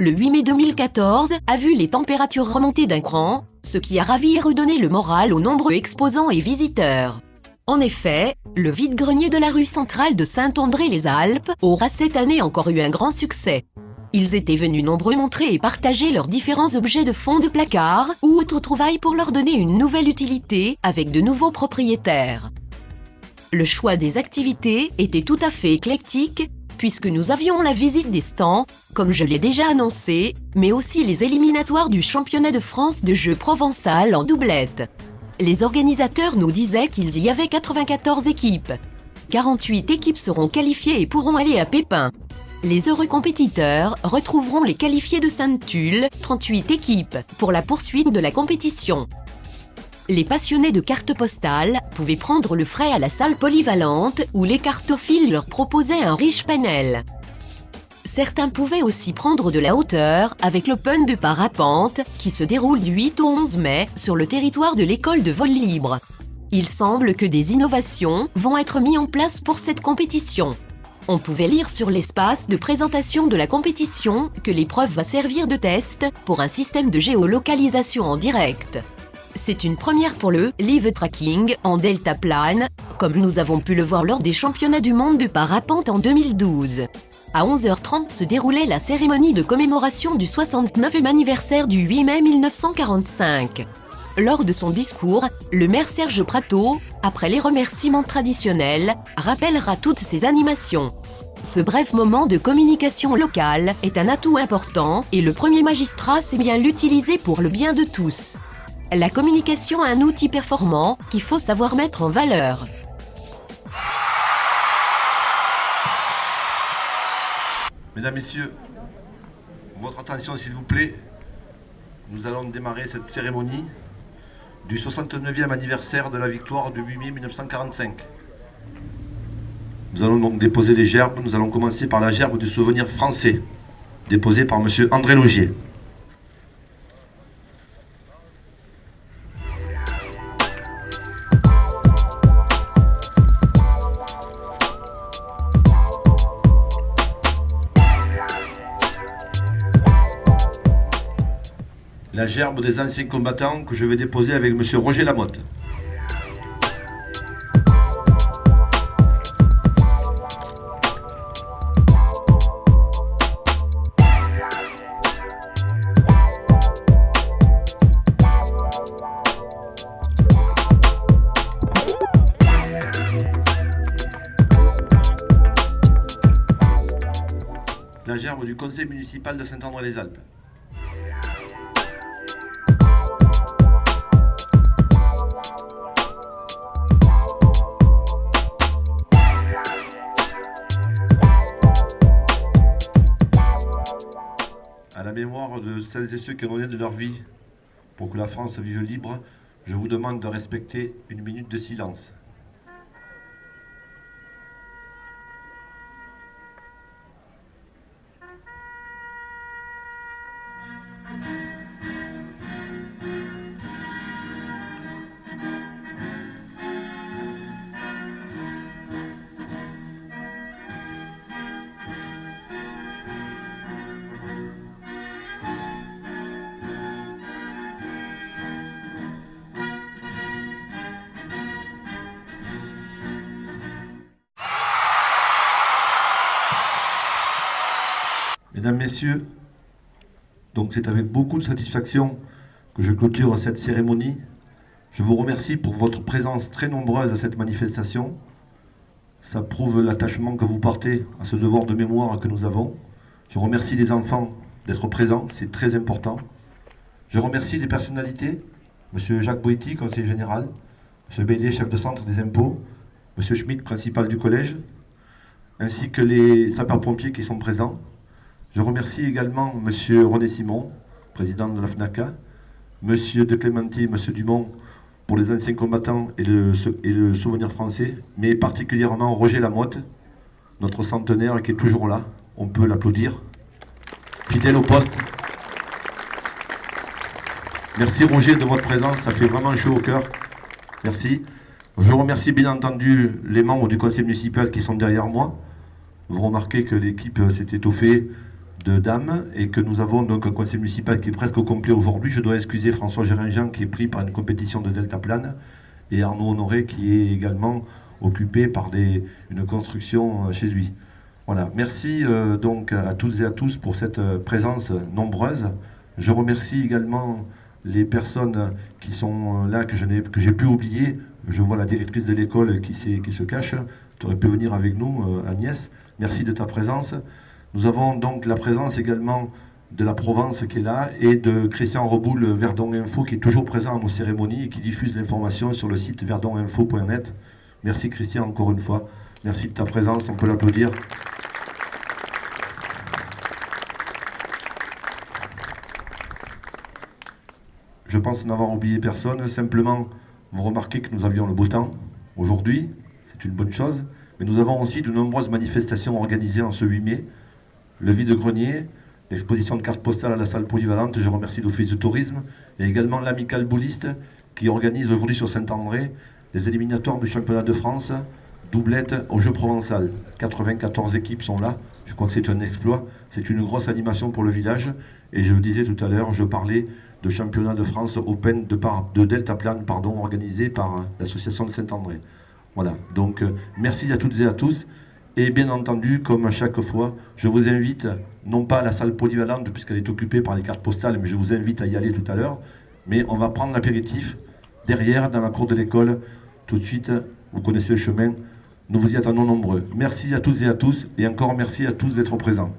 Le 8 mai 2014 a vu les températures remonter d'un cran, ce qui a ravi et redonné le moral aux nombreux exposants et visiteurs. En effet, le vide-grenier de la rue centrale de Saint-André-les-Alpes aura cette année encore eu un grand succès. Ils étaient venus nombreux montrer et partager leurs différents objets de fond de placard ou autres trouvailles pour leur donner une nouvelle utilité avec de nouveaux propriétaires. Le choix des activités était tout à fait éclectique, puisque nous avions la visite des stands, comme je l'ai déjà annoncé, mais aussi les éliminatoires du championnat de France de jeu provençal en doublette. Les organisateurs nous disaient qu'il y avait 94 équipes. 48 équipes seront qualifiées et pourront aller à Pépin. Les heureux compétiteurs retrouveront les qualifiés de Sainte-Tulle, 38 équipes, pour la poursuite de la compétition. Les passionnés de cartes postales pouvaient prendre le frais à la salle polyvalente où les cartophiles leur proposaient un riche panel. Certains pouvaient aussi prendre de la hauteur avec l'Open de parapente qui se déroule du 8 au 11 mai sur le territoire de l'école de vol libre. Il semble que des innovations vont être mises en place pour cette compétition. On pouvait lire sur l'espace de présentation de la compétition que l'épreuve va servir de test pour un système de géolocalisation en direct. C'est une première pour le live tracking en deltaplane, comme nous avons pu le voir lors des championnats du monde de parapente en 2012. À 11h30 se déroulait la cérémonie de commémoration du 69e anniversaire du 8 mai 1945. Lors de son discours, le maire Serge Prateau, après les remerciements traditionnels, rappellera toutes ces animations. Ce bref moment de communication locale est un atout important et le premier magistrat sait bien l'utiliser pour le bien de tous. La communication est un outil performant qu'il faut savoir mettre en valeur. Mesdames, Messieurs, votre attention s'il vous plaît. Nous allons démarrer cette cérémonie du 69e anniversaire de la victoire du 8 mai 1945. Nous allons donc déposer les gerbes. Nous allons commencer par la gerbe du souvenir français, déposée par M. André Logier. La gerbe des anciens combattants que je vais déposer avec M. Roger Lamotte. La gerbe du conseil municipal de Saint-André-les-Alpes. À la mémoire de celles et ceux qui ont donné de leur vie pour que la France vive libre, je vous demande de respecter une minute de silence. Mesdames, Messieurs, donc c'est avec beaucoup de satisfaction que je clôture cette cérémonie. Je vous remercie pour votre présence très nombreuse à cette manifestation. Ça prouve l'attachement que vous portez à ce devoir de mémoire que nous avons. Je remercie les enfants d'être présents, c'est très important. Je remercie les personnalités, M. Jacques Boïty, conseiller général, M. Bélier, chef de centre des impôts, M. Schmitt, principal du collège, ainsi que les sapeurs-pompiers qui sont présents. Je remercie également M. René Simon, président de la FNACA, M. De Clémenti, M. Dumont pour les anciens combattants et le souvenir français, mais particulièrement Roger Lamotte, notre centenaire qui est toujours là, on peut l'applaudir, fidèle au poste. Merci Roger de votre présence, ça fait vraiment chaud au cœur. Merci. Je remercie bien entendu les membres du conseil municipal qui sont derrière moi. Vous remarquez que l'équipe s'est étoffée. de dames et que nous avons donc un conseil municipal qui est presque au complet aujourd'hui. Je dois excuser François Géringent qui est pris par une compétition de deltaplane et Arnaud Honoré qui est également occupé par une construction chez lui. Voilà, merci donc à toutes et à tous pour cette présence nombreuse. Je remercie également les personnes qui sont là, que j'ai pu oublier. Je vois la directrice de l'école qui se cache. Tu aurais pu venir avec nous, Agnès. Merci de ta présence. Nous avons donc la présence également de la Provence qui est là et de Christian Reboul Verdon Info qui est toujours présent à nos cérémonies et qui diffuse l'information sur le site verdoninfo.net. Merci Christian encore une fois. Merci de ta présence, on peut l'applaudir. Je pense n'avoir oublié personne. Simplement, vous remarquez que nous avions le beau temps aujourd'hui, c'est une bonne chose. Mais nous avons aussi de nombreuses manifestations organisées en ce 8 mai. Le vide-grenier, l'exposition de cartes postales à la salle polyvalente, je remercie l'Office de tourisme, et également l'Amicale Bouliste qui organise aujourd'hui sur Saint-André les éliminatoires du championnat de France, doublette au jeu provençal. 94 équipes sont là, je crois que c'est un exploit, c'est une grosse animation pour le village, et je le disais tout à l'heure, je parlais de championnat de France Open de deltaplane, organisé par l'association de Saint-André. Voilà, donc merci à toutes et à tous. Et bien entendu, comme à chaque fois, je vous invite, non pas à la salle polyvalente, puisqu'elle est occupée par les cartes postales, mais je vous invite à y aller tout à l'heure. Mais on va prendre l'apéritif derrière, dans la cour de l'école, tout de suite. Vous connaissez le chemin. Nous vous y attendons nombreux. Merci à toutes et à tous, et encore merci à tous d'être présents.